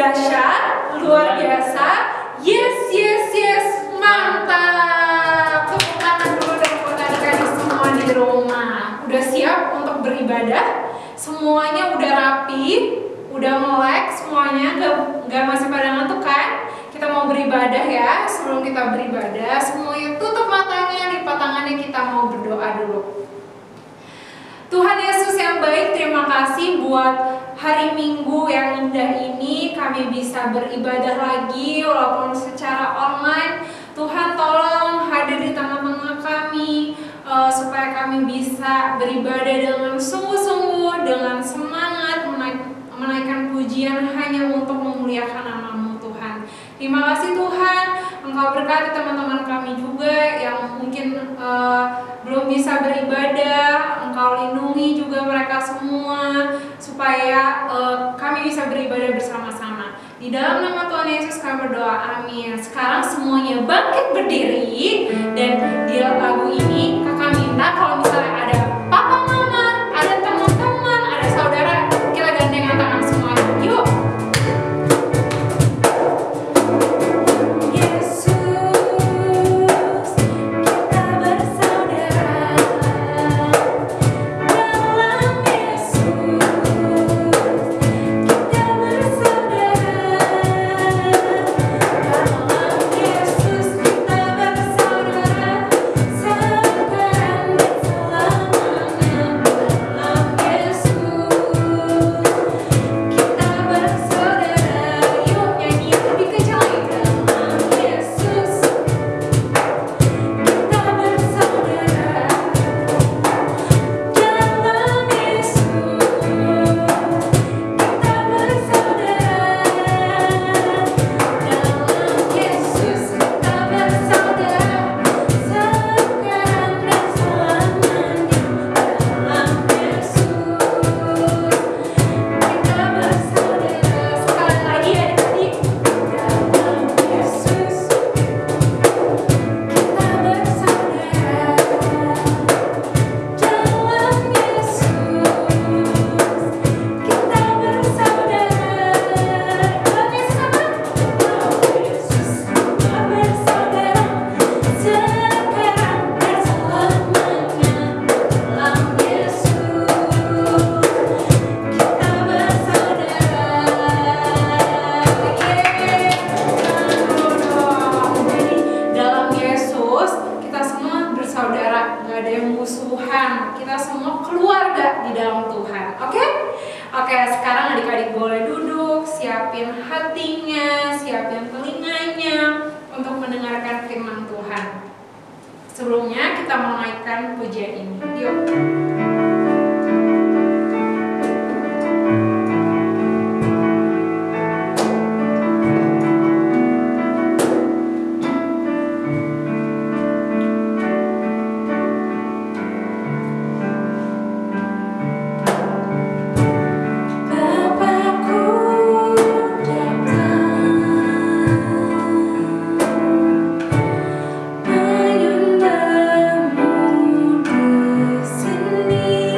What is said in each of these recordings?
dahsyat, luar biasa. Yes, yes, yes, mantap. Tepuk tangan dulu dong buat adik-adik semua di rumah. Udah siap untuk beribadah? Semuanya udah rapi, udah melek semuanya, gak masih pada ngantuk kan? Kita mau beribadah ya. Sebelum kita beribadah, semuanya tutup matanya, lipat tangannya, kita mau berdoa dulu. Tuhan Yesus yang baik, terima kasih buat hari Minggu yang indah ini. Kami bisa beribadah lagi walaupun secara online. Tuhan tolong hadir di tengah-tengah kami, supaya kami bisa beribadah dengan sungguh-sungguh, dengan semangat, menaikkan pujian hanya untuk memuliakan nama-Mu Tuhan. Terima kasih Tuhan, Engkau berkati teman-teman kami juga yang mungkin belum bisa beribadah. Engkau lindungi juga mereka semua supaya kami bisa beribadah bersama-sama. Di dalam nama Tuhan Yesus kami berdoa, amin. Sekarang semuanya bangkit berdiri, dan di lagu ini kakak minta kalau misalnya ada papa mama, ada teman-teman, ada saudara, kita gandengan tangan semua. Yuk. Sebelumnya kita mau naikkan pujian ini. Yuk. Menyembahmu di sini.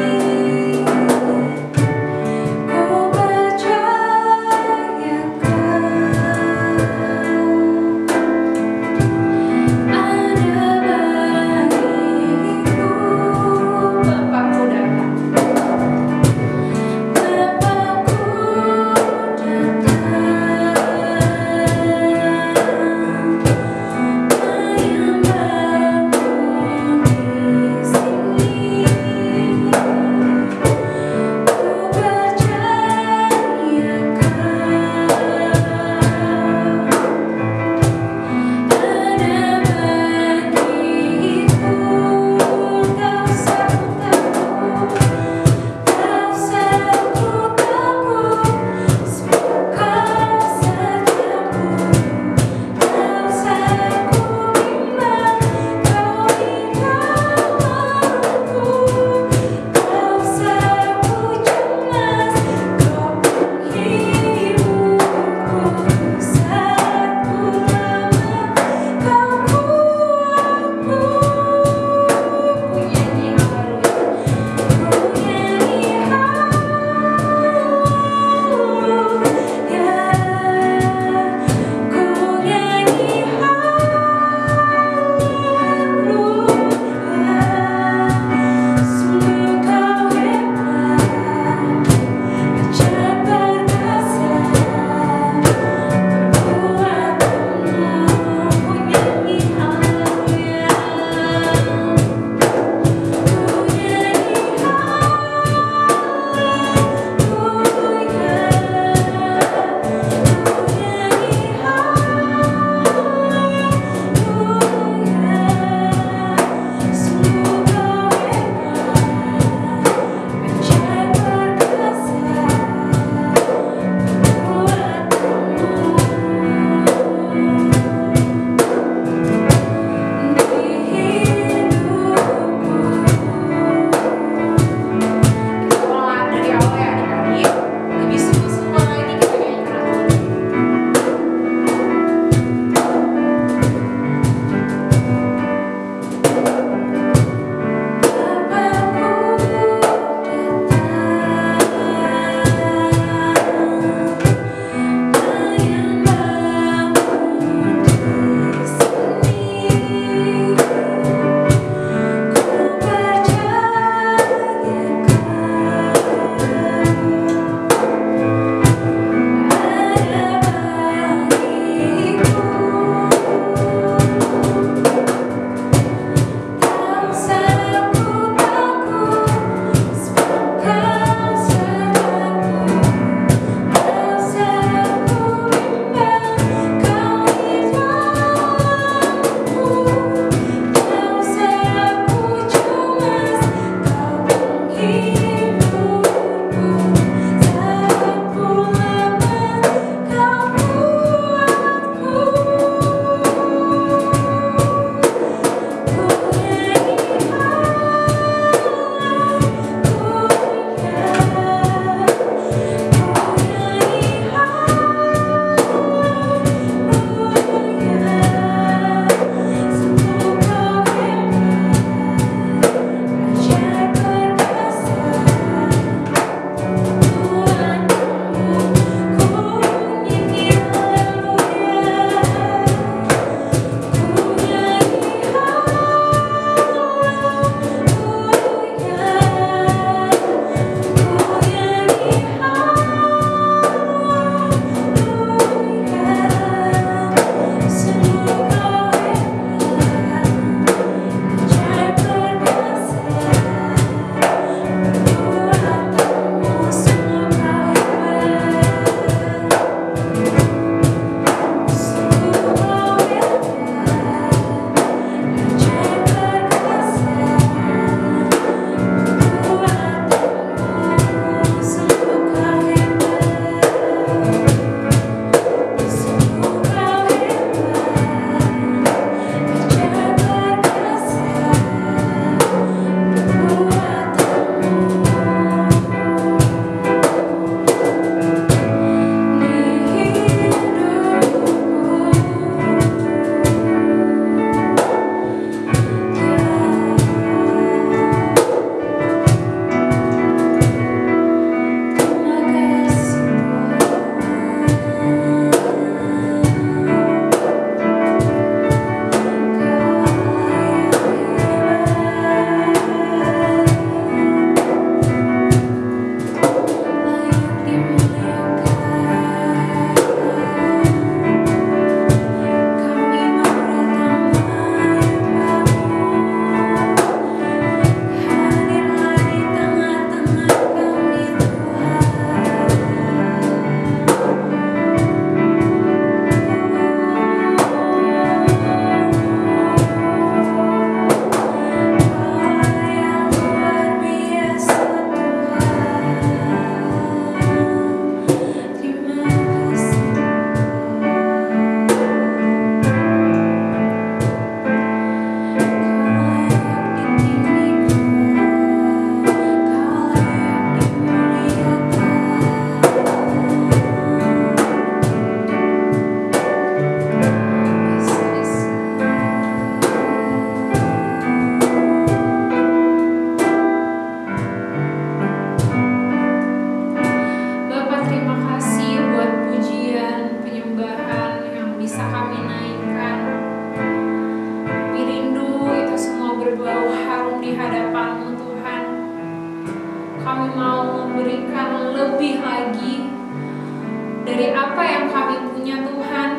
yang kami punya Tuhan,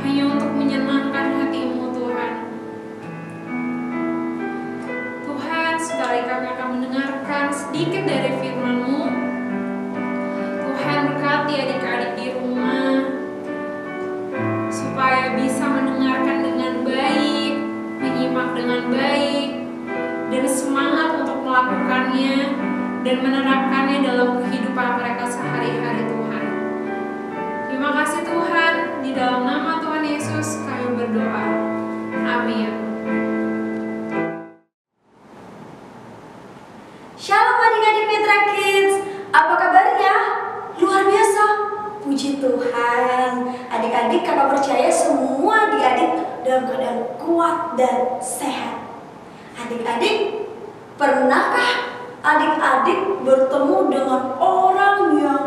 hanya untuk menyenangkan hati-Mu Tuhan. Tuhan, sekali kami akan mendengarkan sedikit dari firman-Mu. Tuhan, berkati adik-adik di rumah, supaya bisa mendengarkan dengan baik, menyimak dengan baik, dan semangat untuk melakukannya dan menerapkannya dalam kehidupan mereka sehari-hari Tuhan. Terima kasih Tuhan, di dalam nama Tuhan Yesus kami berdoa. Amin. Shalom adik-adik Mitra Kids, apa kabarnya? Luar biasa, puji Tuhan. Adik-adik, kakak percaya semua adik-adik dalam keadaan kuat dan sehat. Adik-adik, pernahkah adik-adik bertemu dengan orang yang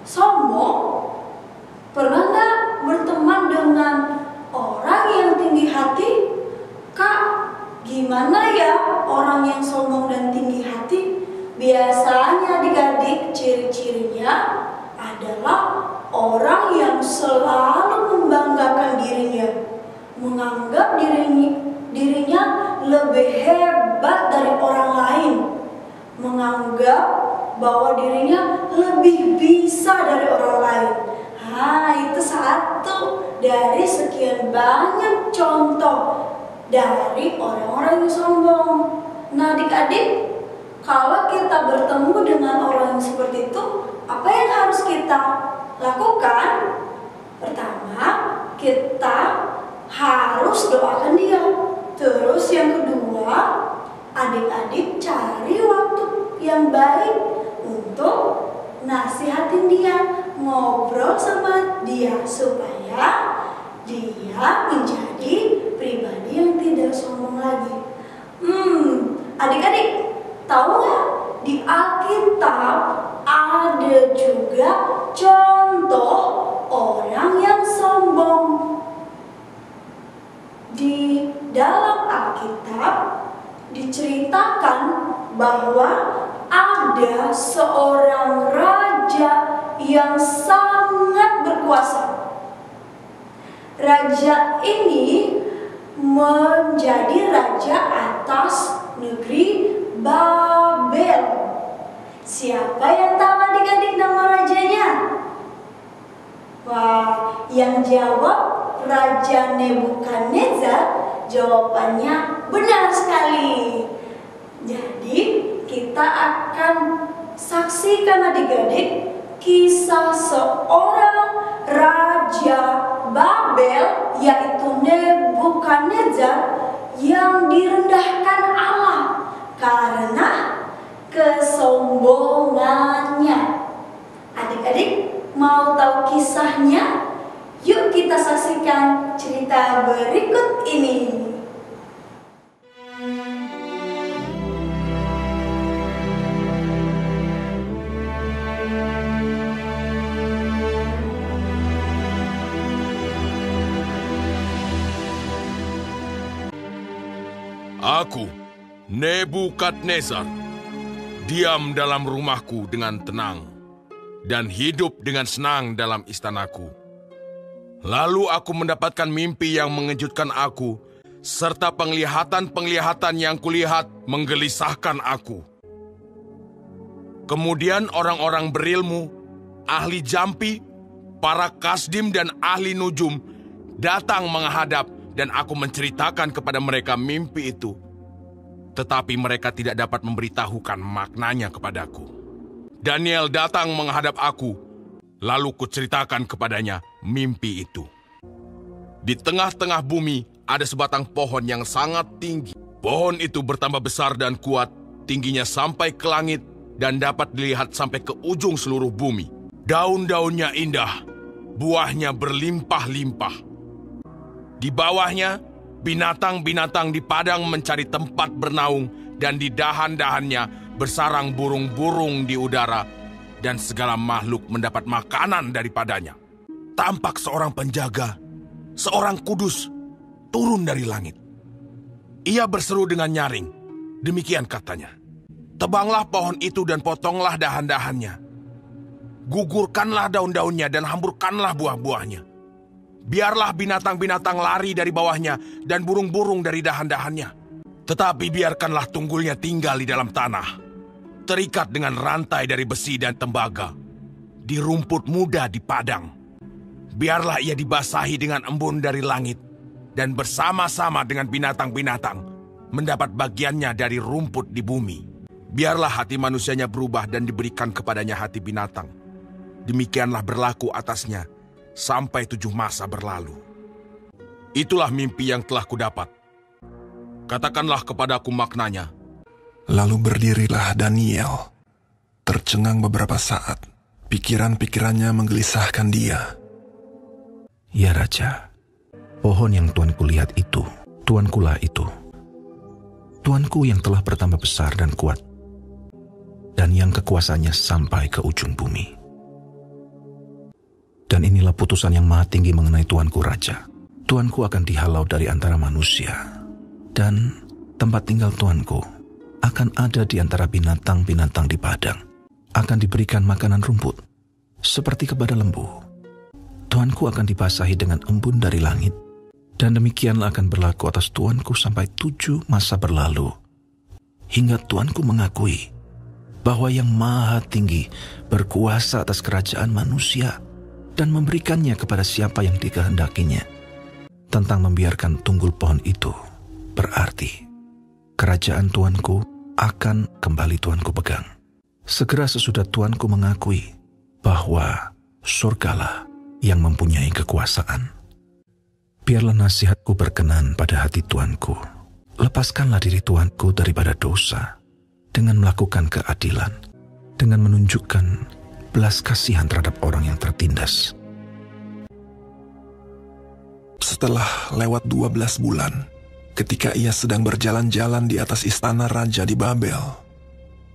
sombong? Pernah nggak berteman dengan orang yang tinggi hati? Kak, gimana ya orang yang sombong dan tinggi hati? Biasanya adik-adik ciri-cirinya adalah orang yang selalu membanggakan dirinya, menganggap dirinya lebih hebat dari orang lain, menganggap bahwa dirinya lebih bisa dari orang lain. Itu satu dari sekian banyak contoh dari orang-orang yang sombong. Nah adik-adik, kalau kita bertemu dengan orang yang seperti itu, apa yang harus kita lakukan? Pertama, kita harus doakan dia. Terus yang kedua, adik-adik cari waktu yang baik untuk nasihatin dia, ngobrol sama dia supaya dia menjadi pribadi yang tidak sombong lagi. Adik-adik, tahu nggak di Alkitab ada juga contoh orang yang sombong. Di dalam Alkitab diceritakan bahwa ada seorang raja yang sangat berkuasa. Raja ini menjadi raja atas negeri Babel. Siapa yang tahu adik-adik nama rajanya? Wah, yang jawab Raja Nebukadnezar. Jawabannya benar sekali. Jadi kita akan saksikan adik-adik kisah seorang Raja Babel, yaitu Nebukadnezar, yang direndahkan Allah karena kesombongannya. Adik-adik mau tahu kisahnya? Yuk kita saksikan cerita berikut ini. Aku, Nebukadnezar, diam dalam rumahku dengan tenang dan hidup dengan senang dalam istanaku. Lalu aku mendapatkan mimpi yang mengejutkan aku, serta penglihatan-penglihatan yang kulihat menggelisahkan aku. Kemudian orang-orang berilmu, ahli jampi, para kasdim dan ahli nujum datang menghadap dan aku menceritakan kepada mereka mimpi itu. Tetapi mereka tidak dapat memberitahukan maknanya kepadaku. Daniel datang menghadap aku, lalu kuceritakan kepadanya mimpi itu. Di tengah-tengah bumi ada sebatang pohon yang sangat tinggi. Pohon itu bertambah besar dan kuat, tingginya sampai ke langit dan dapat dilihat sampai ke ujung seluruh bumi. Daun-daunnya indah, buahnya berlimpah-limpah. Di bawahnya, binatang-binatang di padang mencari tempat bernaung dan di dahan-dahannya bersarang burung-burung di udara dan segala makhluk mendapat makanan daripadanya. Tampak seorang penjaga, seorang kudus, turun dari langit. Ia berseru dengan nyaring, demikian katanya, "Tebanglah pohon itu dan potonglah dahan-dahannya. Gugurkanlah daun-daunnya dan hamburkanlah buah-buahnya. Biarlah binatang-binatang lari dari bawahnya dan burung-burung dari dahan-dahannya. Tetapi biarkanlah tunggulnya tinggal di dalam tanah, terikat dengan rantai dari besi dan tembaga, di rumput muda di padang. Biarlah ia dibasahi dengan embun dari langit, dan bersama-sama dengan binatang-binatang mendapat bagiannya dari rumput di bumi. Biarlah hati manusianya berubah dan diberikan kepadanya hati binatang. Demikianlah berlaku atasnya sampai 7 masa berlalu. Itulah mimpi yang telah kudapat. Katakanlah kepadaku maknanya. Lalu berdirilah Daniel. Tercengang beberapa saat, pikiran-pikirannya menggelisahkan dia. Ya Raja, pohon yang tuanku lihat itu, tuankulah itu. Tuanku yang telah bertambah besar dan kuat, dan yang kekuasaannya sampai ke ujung bumi. Dan inilah putusan yang maha tinggi mengenai tuanku Raja. Tuanku akan dihalau dari antara manusia, dan tempat tinggal tuanku akan ada di antara binatang-binatang di padang. Akan diberikan makanan rumput, seperti kepada lembu. Tuanku akan dibasahi dengan embun dari langit, dan demikianlah akan berlaku atas tuanku sampai 7 masa berlalu, hingga tuanku mengakui bahwa yang maha tinggi berkuasa atas kerajaan manusia, dan memberikannya kepada siapa yang dikehendakinya. Tentang membiarkan tunggul pohon itu, berarti kerajaan tuanku akan kembali tuanku pegang. Segera sesudah tuanku mengakui bahwa surgalah yang mempunyai kekuasaan. Biarlah nasihatku berkenan pada hati tuanku. Lepaskanlah diri tuanku daripada dosa dengan melakukan keadilan, dengan menunjukkan belas kasihan terhadap orang yang tertindas. Setelah lewat 12 bulan, ketika ia sedang berjalan-jalan di atas istana raja di Babel,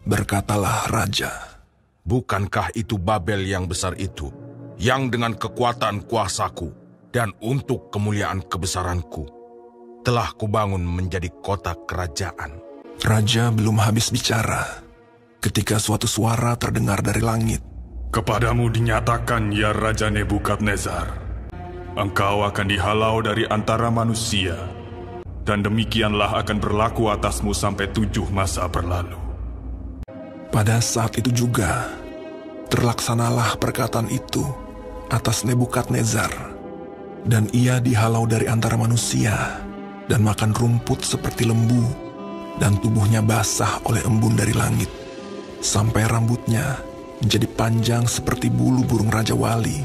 berkatalah raja, Bukankah itu Babel yang besar itu, yang dengan kekuatan kuasaku dan untuk kemuliaan kebesaranku telah kubangun menjadi kota kerajaan? Raja belum habis bicara, ketika suatu suara terdengar dari langit. Kepadamu dinyatakan, ya Raja Nebukadnezar, engkau akan dihalau dari antara manusia, dan demikianlah akan berlaku atasmu sampai 7 masa berlalu. Pada saat itu juga, terlaksanalah perkataan itu atas Nebukadnezar, dan ia dihalau dari antara manusia, dan makan rumput seperti lembu, dan tubuhnya basah oleh embun dari langit, sampai rambutnya menjadi panjang seperti bulu burung Raja Wali,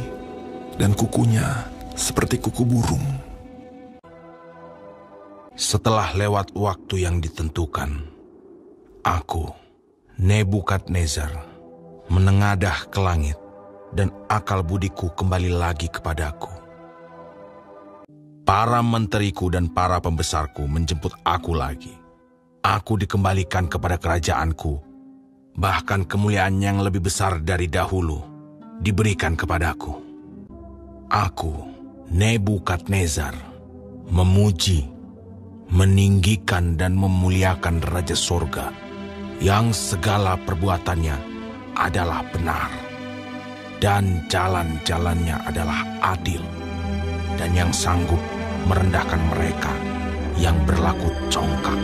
dan kukunya seperti kuku burung. Setelah lewat waktu yang ditentukan, aku, Nebukadnezar, menengadah ke langit, dan akal budiku kembali lagi kepadaku. Para menteriku dan para pembesarku menjemput aku lagi. Aku dikembalikan kepada kerajaanku. Bahkan kemuliaan yang lebih besar dari dahulu diberikan kepadaku. Aku, Nebukadnezar, memuji, meninggikan dan memuliakan Raja Sorga, yang segala perbuatannya adalah benar, dan jalan-jalannya adalah adil, dan yang sanggup merendahkan mereka yang berlaku congkak.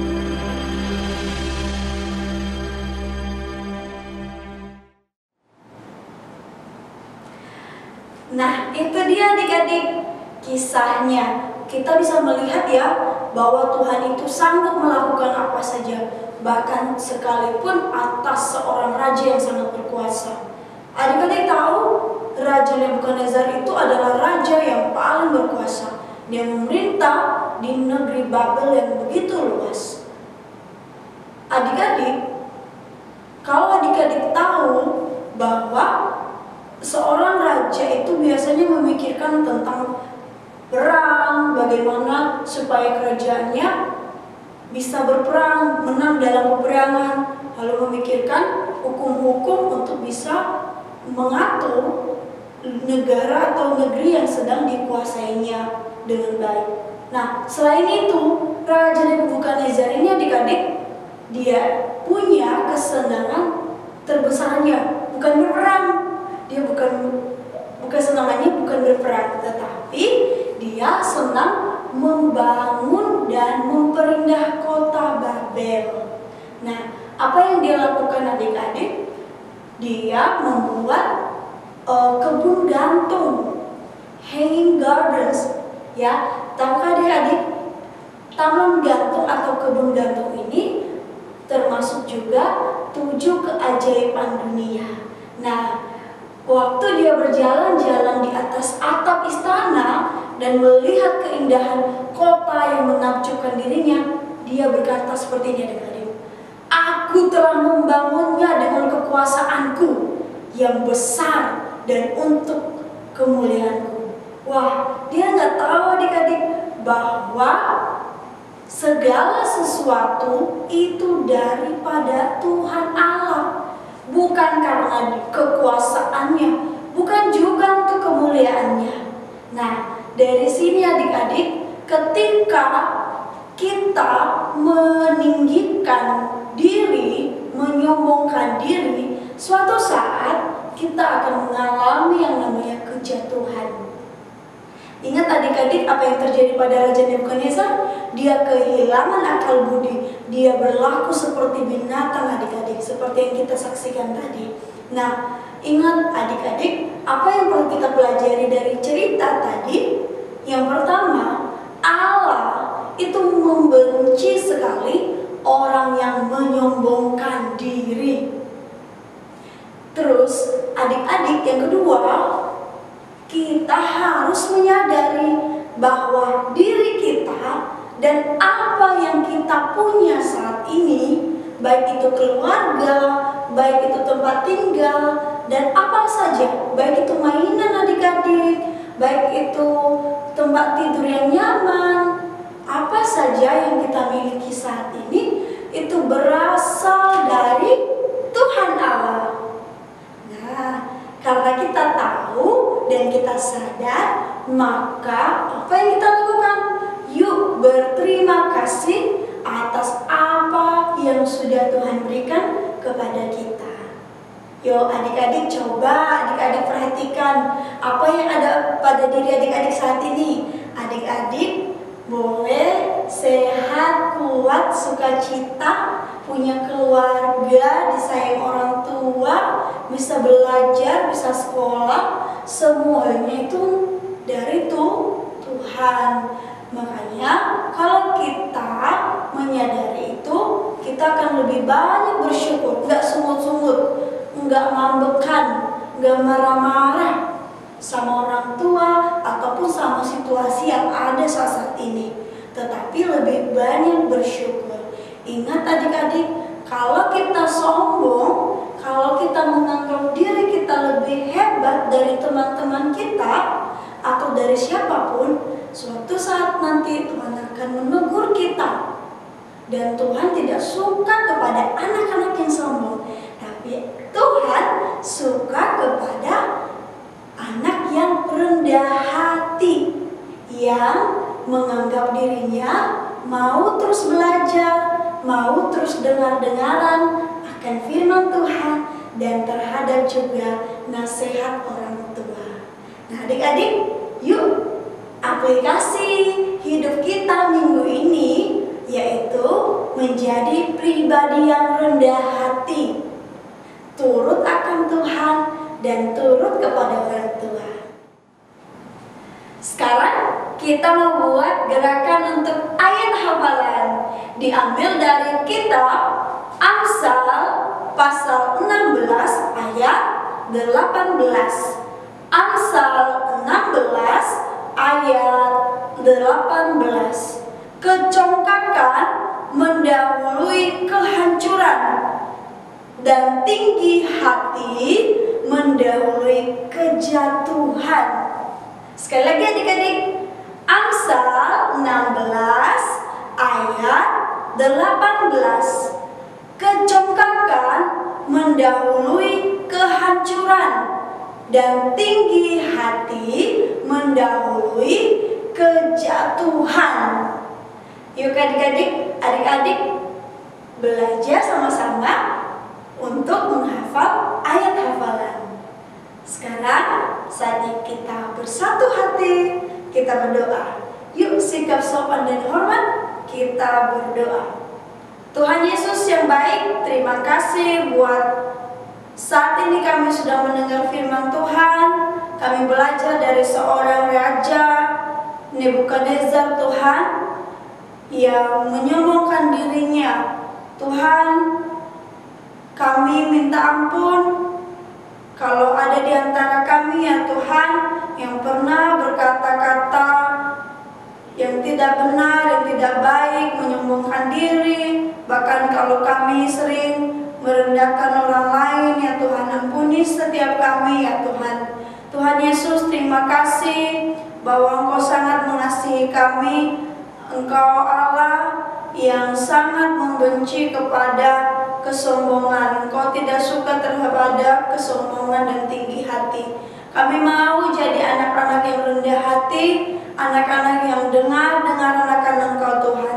Nah, itu dia adik-adik kisahnya. Kita bisa melihat ya bahwa Tuhan itu sanggup melakukan apa saja, bahkan sekalipun atas seorang raja yang sangat berkuasa. Adik-adik tahu Raja Nebukadnezar itu adalah raja yang paling berkuasa. Dia memerintah di negeri Babel yang begitu luas. Adik-adik, kalau adik-adik tahu bahwa seorang raja itu biasanya memikirkan tentang perang, bagaimana supaya kerajaannya bisa berperang, menang dalam peperangan, lalu memikirkan hukum-hukum untuk bisa mengatur negara atau negeri yang sedang dikuasainya dengan baik. Nah, selain itu, Raja Nebukadnezar ini adik-adik, dia punya kesenangan terbesarnya bukan berperang, dia bukan senangannya bukan berperang, tetapi dia senang membangun dan memperindah kota Babel. Nah, apa yang dia lakukan adik-adik? Dia membuat kebun gantung, hanging gardens. Ya, tahukah adik-adik? Taman gantung atau kebun gantung ini termasuk juga 7 keajaiban dunia. Nah, waktu dia berjalan-jalan di atas atap istana dan melihat keindahan kota yang menakjubkan dirinya, dia berkata seperti ini adik-adik, "Aku telah membangunnya dengan kekuasaanku yang besar dan untuk kemuliaanku." Wah, dia nggak tahu adik-adik bahwa segala sesuatu itu daripada Tuhan Allah, bukan karena kekuasaannya, bukan juga untuk kemuliaannya. Nah, dari sini adik-adik, ketika kita meninggikan diri, menyombongkan diri, suatu saat kita akan mengalami yang namanya kejatuhan. Ingat adik-adik apa yang terjadi pada Raja Nebukadnezar? Dia kehilangan akal budi, dia berlaku seperti binatang adik-adik, seperti yang kita saksikan tadi. Nah, ingat adik-adik, apa yang perlu kita pelajari dari cerita tadi? Yang pertama, Allah itu membenci sekali orang yang menyombongkan diri. Terus adik-adik, yang kedua, kita harus menyadari bahwa diri kita dan apa yang kita punya saat ini, baik itu keluarga, baik itu tempat tinggal, dan apa saja, baik itu mainan adik-adik, baik itu tempat tidur yang nyaman, apa saja yang kita miliki saat ini, itu berasal dari Tuhan Allah. Nah, karena kita tahu dan kita sadar, maka apa yang kita lakukan? Yuk berterima kasih atas apa yang sudah Tuhan berikan kepada kita. Yuk adik-adik, coba adik-adik perhatikan apa yang ada pada diri adik-adik saat ini. Adik-adik boleh sehat, kuat, sukacita, punya keluarga, disayang orang tua, bisa belajar, bisa sekolah, semuanya itu dari Tuhan. Makanya kalau kita menyadari itu, kita akan lebih banyak bersyukur, nggak sungut-sungut, nggak ngambekan, nggak marah-marah sama orang tua ataupun sama situasi yang ada saat ini, tetapi lebih banyak bersyukur. Ingat adik-adik, kalau kita sombong, kalau kita menganggap diri kita lebih hebat dari teman-teman kita atau dari siapapun, suatu saat nanti Tuhan akan menegur kita. Dan Tuhan tidak suka kepada anak-anak yang sombong, tapi Tuhan suka kepada anak yang rendah hati, yang menganggap dirinya mau terus belajar, mau terus dengar-dengaran akan firman Tuhan, dan terhadap juga nasihat orang tua. Nah adik-adik, yuk aplikasi hidup kita minggu ini, yaitu menjadi pribadi yang rendah hati, turut akan Tuhan dan turut kepada orang tua. Sekarang kita mau buat gerakan untuk ayat hafalan, diambil dari kitab Amsal pasal 16 ayat 18. Amsal 16 ayat 18. Kecongkakan mendahului kehancuran, dan tinggi hati mendahului kejatuhan. Sekali lagi adik-adik, Amsal 16 ayat 18. Kecongkakan mendahului kehancuran, dan tinggi hati mendahului kejatuhan. Yuk adik-adik belajar sama-sama untuk menghafal ayat hafalan. Sekarang saatnya kita bersatu hati, kita berdoa. Yuk sikap sopan dan hormat, kita berdoa. Tuhan Yesus yang baik, terima kasih buat saat ini kami sudah mendengar firman Tuhan. Kami belajar dari seorang raja Nebukadnezar Tuhan yang menyombongkan dirinya. Tuhan, kami minta ampun kalau ada di antara kami ya Tuhan yang pernah berkata-kata yang tidak benar, yang tidak baik, menyombongkan diri. Bahkan kalau kami sering merendahkan orang lain ya Tuhan, ampuni setiap kami ya Tuhan. Tuhan Yesus, terima kasih bahwa Engkau sangat mengasihi kami. Engkau Allah yang sangat membenci kepada kesombongan. Engkau tidak suka terhadap kesombongan dan tinggi hati. Kami mau jadi anak-anak yang rendah hati, anak-anak yang dengar akan Engkau Tuhan.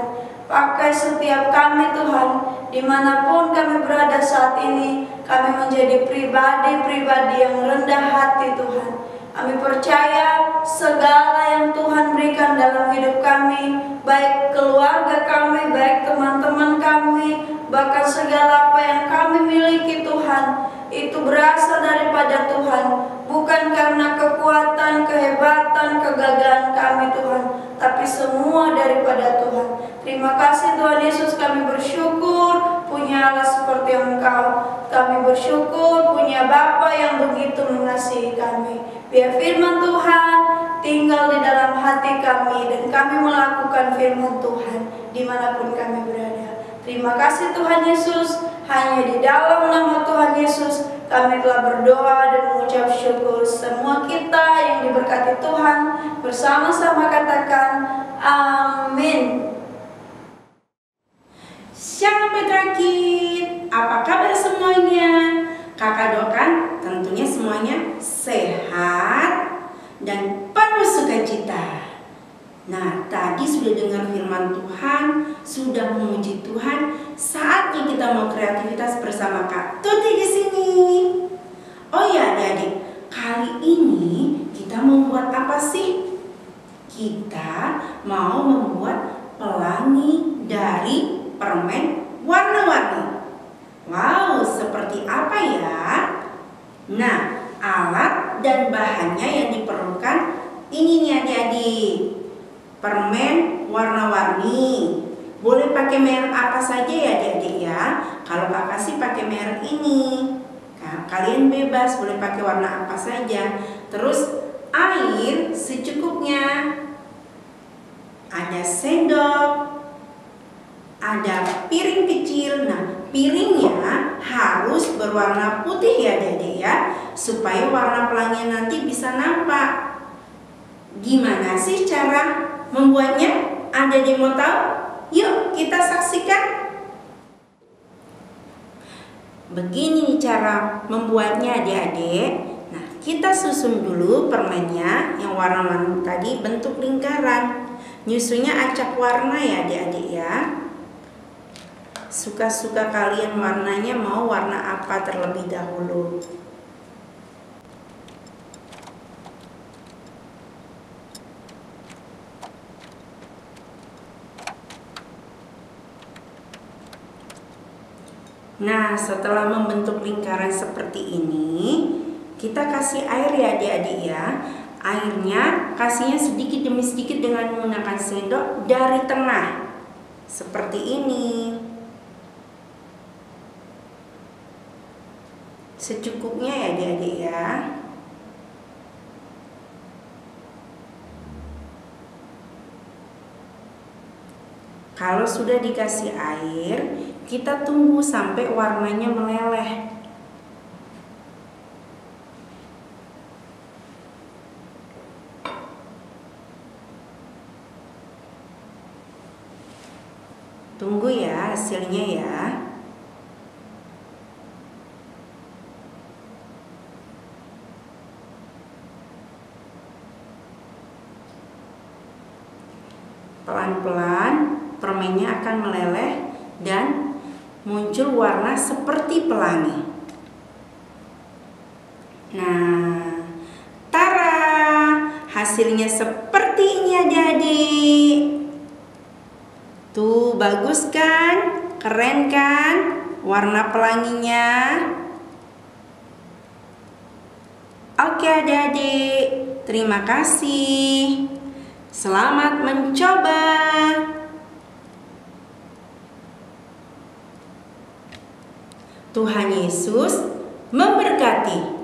Pakai setiap kami Tuhan, dimanapun kami berada saat ini, kami menjadi pribadi-pribadi yang rendah hati Tuhan. Kami percaya segala yang Tuhan berikan dalam hidup kami, baik keluarga kami, baik teman-teman kami, bahkan segala apa yang kami miliki Tuhan, itu berasal daripada Tuhan, bukan karena kekuatan, kehebatan, kegagahan kami Tuhan, tapi semua daripada Tuhan. Terima kasih Tuhan Yesus, kami bersyukur punya Allah seperti Engkau. Kami bersyukur punya Bapa yang begitu mengasihi kami. Biar firman Tuhan tinggal di dalam hati kami dan kami melakukan firman Tuhan dimanapun kami berada. Terima kasih Tuhan Yesus, hanya di dalam nama Tuhan Yesus kami telah berdoa dan mengucap syukur. Semua kita yang diberkati Tuhan bersama-sama katakan amin. Shalom Petrakit, apa kabar semuanya? Kakak doakan tentunya semuanya sehat dan penuh sukacita. Nah, tadi sudah dengar firman Tuhan, sudah memuji Tuhan. Saatnya kita mau kreativitas bersama Kak Tuti di sini. Oh ya, adik-adik, kali ini kita mau buat apa sih? Kita mau membuat pelangi dari permen warna-warni. Wow, seperti apa ya? Nah, alat dan bahannya yang diperlukan ini nih adik-adik. Permen warna-warni. Boleh pakai merek apa saja ya adik-adik ya. Kalau kakak sih pakai merek ini. Nah, kalian bebas boleh pakai warna apa saja. Terus air secukupnya. Ada sendok. Ada piring kecil. Nah, piringnya harus berwarna putih ya adik-adik ya, supaya warna pelangi nanti bisa nampak. Gimana sih cara membuatnya? Ada yang mau tahu? Yuk kita saksikan. Begini cara membuatnya adik-adik. Nah, kita susun dulu permennya yang warna-warni tadi bentuk lingkaran. Nyusunnya acak warna ya adik-adik ya. Suka-suka kalian warnanya mau warna apa terlebih dahulu. Nah, setelah membentuk lingkaran seperti ini, kita kasih air ya adik-adik ya. Airnya kasihnya sedikit demi sedikit dengan menggunakan sendok dari tengah. Seperti ini. Secukupnya ya adik-adik ya. Kalau sudah dikasih air, kita tunggu sampai warnanya meleleh. Tunggu ya hasilnya ya. Pelan-pelan permennya akan meleleh dan muncul warna seperti pelangi. Nah, hasilnya seperti ini adik-adik. Tuh, bagus kan? Keren kan? Warna pelanginya. Oke adik-adik, terima kasih. Selamat mencoba. Tuhan Yesus memberkati.